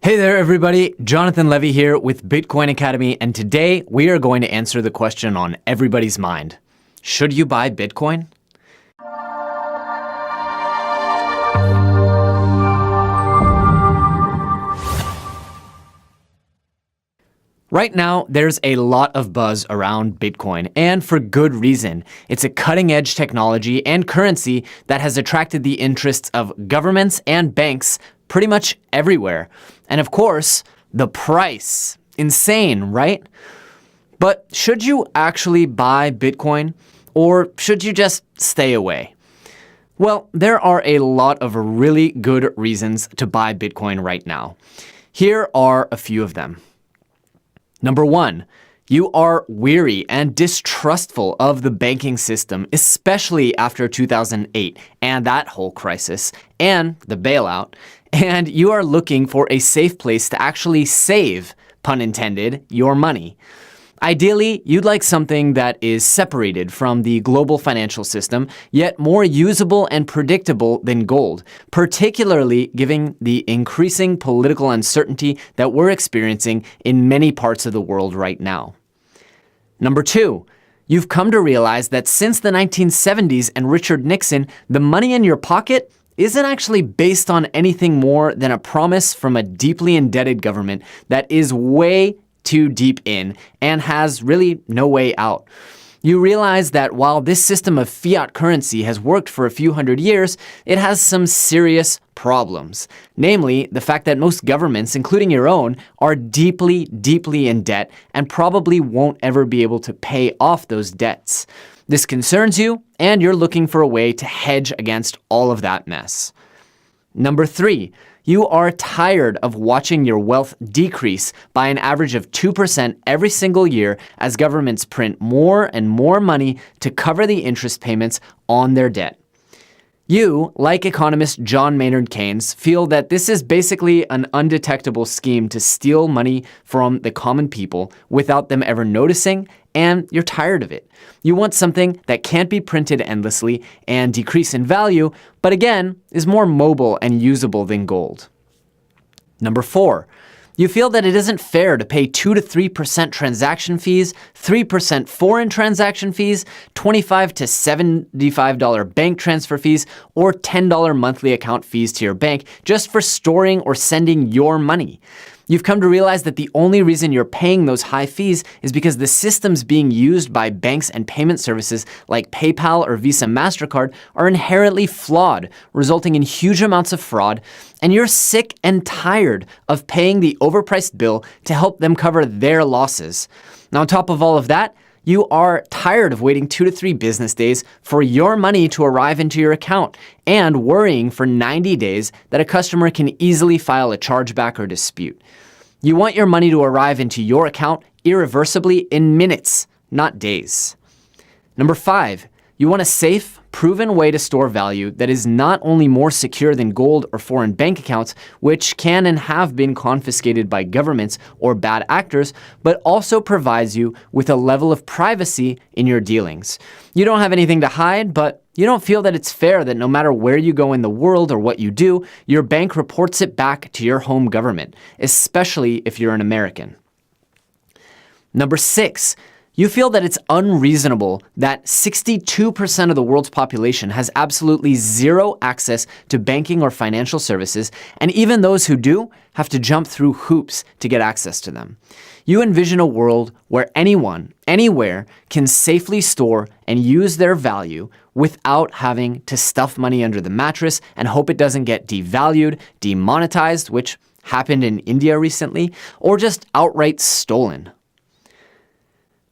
Hey there, everybody. Jonathan Levy here with Bitcoin Academy, and today we are going to answer the question on everybody's mind. Should you buy Bitcoin? Right now, there's a lot of buzz around Bitcoin, and for good reason. It's a cutting-edge technology and currency that has attracted the interests of governments and banks pretty much everywhere. And of course, the price. Insane, right? But should you actually buy Bitcoin, or should you just stay away? Well, there are a lot of really good reasons to buy Bitcoin right now. Here are a few of them. Number one, you are weary and distrustful of the banking system, especially after 2008 and that whole crisis and the bailout, and you are looking for a safe place to actually save, pun intended, your money. Ideally, you'd like something that is separated from the global financial system, yet more usable and predictable than gold, particularly given the increasing political uncertainty that we're experiencing in many parts of the world right now. Number two, you've come to realize that since the 1970s and Richard Nixon, the money in your pocket isn't actually based on anything more than a promise from a deeply indebted government that is way too deep in and has really no way out. You realize that while this system of fiat currency has worked for a few hundred years, it has some serious problems. Namely, the fact that most governments, including your own, are deeply, deeply in debt and probably won't ever be able to pay off those debts. This concerns you, and you're looking for a way to hedge against all of that mess. Number three, you are tired of watching your wealth decrease by an average of 2% every single year as governments print more and more money to cover the interest payments on their debt. You, like economist John Maynard Keynes, feel that this is basically an undetectable scheme to steal money from the common people without them ever noticing, and you're tired of it. You want something that can't be printed endlessly and decrease in value, but again, is more mobile and usable than gold. Number four, you feel that it isn't fair to pay 2 to 3% transaction fees, 3% foreign transaction fees, $25 to $75 bank transfer fees, or $10 monthly account fees to your bank just for storing or sending your money. You've come to realize that the only reason you're paying those high fees is because the systems being used by banks and payment services like PayPal or Visa MasterCard are inherently flawed, resulting in huge amounts of fraud, and you're sick and tired of paying the overpriced bill to help them cover their losses. Now, on top of all of that, you are tired of waiting 2 to 3 business days for your money to arrive into your account and worrying for 90 days that a customer can easily file a chargeback or dispute. You want your money to arrive into your account irreversibly in minutes, not days. Number five, you want a safe, proven way to store value that is not only more secure than gold or foreign bank accounts, which can and have been confiscated by governments or bad actors, but also provides you with a level of privacy in your dealings. You don't have anything to hide, but you don't feel that it's fair that no matter where you go in the world or what you do, your bank reports it back to your home government, especially if you're an American. Number six, you feel that it's unreasonable that 62% of the world's population has absolutely zero access to banking or financial services, and even those who do have to jump through hoops to get access to them. You envision a world where anyone, anywhere, can safely store and use their value without having to stuff money under the mattress and hope it doesn't get devalued, demonetized, which happened in India recently, or just outright stolen.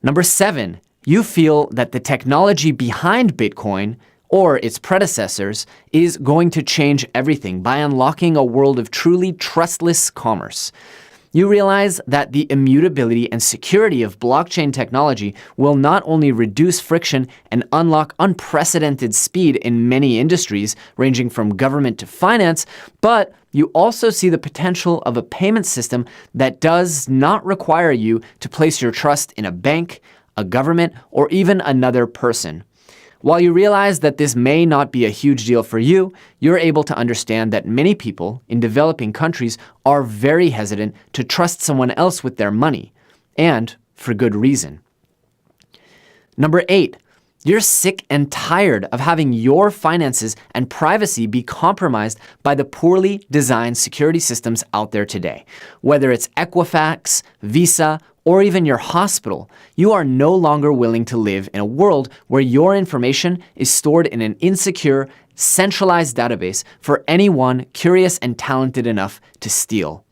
Number seven, you feel that the technology behind Bitcoin or its predecessors is going to change everything by unlocking a world of truly trustless commerce. You realize that the immutability and security of blockchain technology will not only reduce friction and unlock unprecedented speed in many industries, ranging from government to finance, but you also see the potential of a payment system that does not require you to place your trust in a bank, a government, or even another person. While you realize that this may not be a huge deal for you, you're able to understand that many people in developing countries are very hesitant to trust someone else with their money, and for good reason. Number 8, you're sick and tired of having your finances and privacy be compromised by the poorly designed security systems out there today. Whether it's Equifax, Visa, or even your hospital, you are no longer willing to live in a world where your information is stored in an insecure, centralized database for anyone curious and talented enough to steal.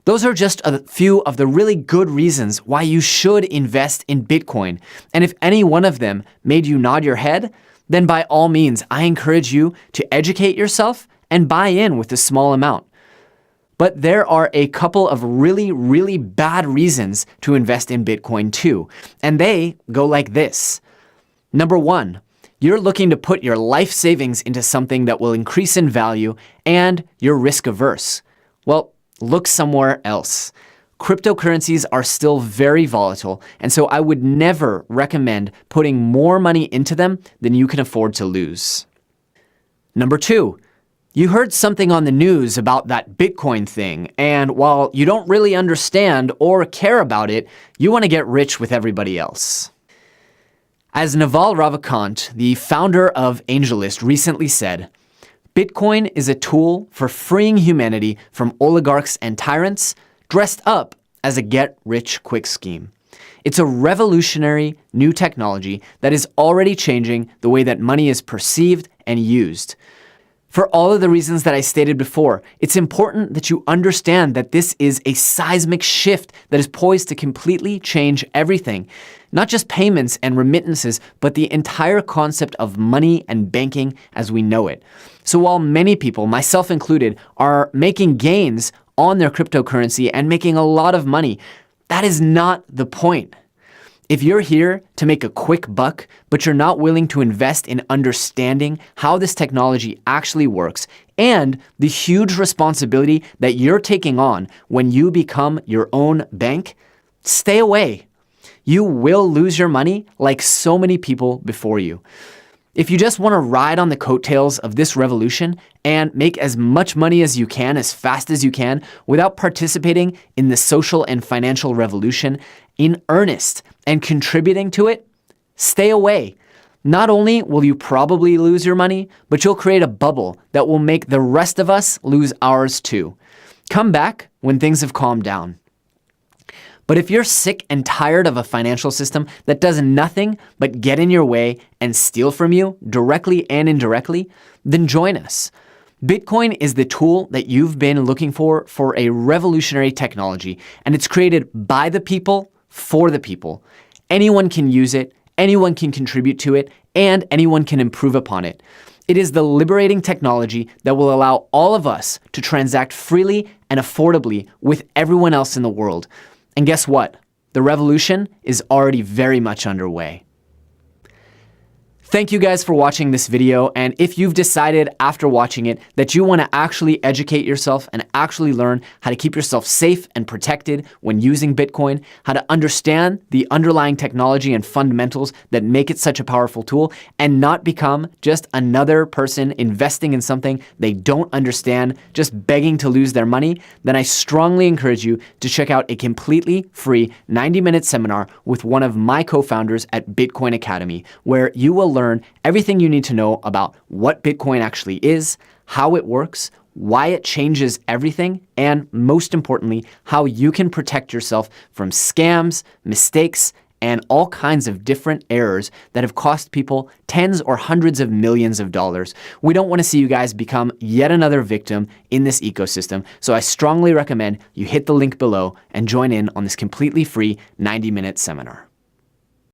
Those are just a few of the really good reasons why you should invest in Bitcoin. And if any one of them made you nod your head, then by all means, I encourage you to educate yourself and buy in with a small amount. But there are a couple of really, really bad reasons to invest in Bitcoin too. And they go like this. Number 1, you're looking to put your life savings into something that will increase in value and you're risk averse. Well, look somewhere else. Cryptocurrencies are still very volatile, and so I would never recommend putting more money into them than you can afford to lose. Number 2, you heard something on the news about that Bitcoin thing, and while you don't really understand or care about it, you want to get rich with everybody else. As Naval Ravikant, the founder of AngelList, recently said, Bitcoin is a tool for freeing humanity from oligarchs and tyrants dressed up as a get-rich-quick scheme. It's a revolutionary new technology that is already changing the way that money is perceived and used. For all of the reasons that I stated before, it's important that you understand that this is a seismic shift that is poised to completely change everything. Not just payments and remittances, but the entire concept of money and banking as we know it. So while many people, myself included, are making gains on their cryptocurrency and making a lot of money, that is not the point. If you're here to make a quick buck, but you're not willing to invest in understanding how this technology actually works and the huge responsibility that you're taking on when you become your own bank, stay away. You will lose your money like so many people before you. If you just want to ride on the coattails of this revolution and make as much money as you can as fast as you can without participating in the social and financial revolution in earnest and contributing to it, stay away. Not only will you probably lose your money, but you'll create a bubble that will make the rest of us lose ours too. Come back when things have calmed down. But if you're sick and tired of a financial system that does nothing but get in your way and steal from you directly and indirectly, then join us. Bitcoin is the tool that you've been looking for a revolutionary technology, and it's created by the people, for the people. Anyone can use it, anyone can contribute to it, and anyone can improve upon it. It is the liberating technology that will allow all of us to transact freely and affordably with everyone else in the world. And guess what? The revolution is already very much underway. Thank you guys for watching this video, and if you've decided after watching it that you want to actually educate yourself and actually learn how to keep yourself safe and protected when using Bitcoin, how to understand the underlying technology and fundamentals that make it such a powerful tool, and not become just another person investing in something they don't understand, just begging to lose their money, then I strongly encourage you to check out a completely free 90-minute seminar with one of my co-founders at Bitcoin Academy, where you will learn everything you need to know about what Bitcoin actually is, how it works, why it changes everything, and most importantly, how you can protect yourself from scams, mistakes, and all kinds of different errors that have cost people tens or hundreds of millions of dollars. We don't want to see you guys become yet another victim in this ecosystem, so I strongly recommend you hit the link below and join in on this completely free 90-minute seminar.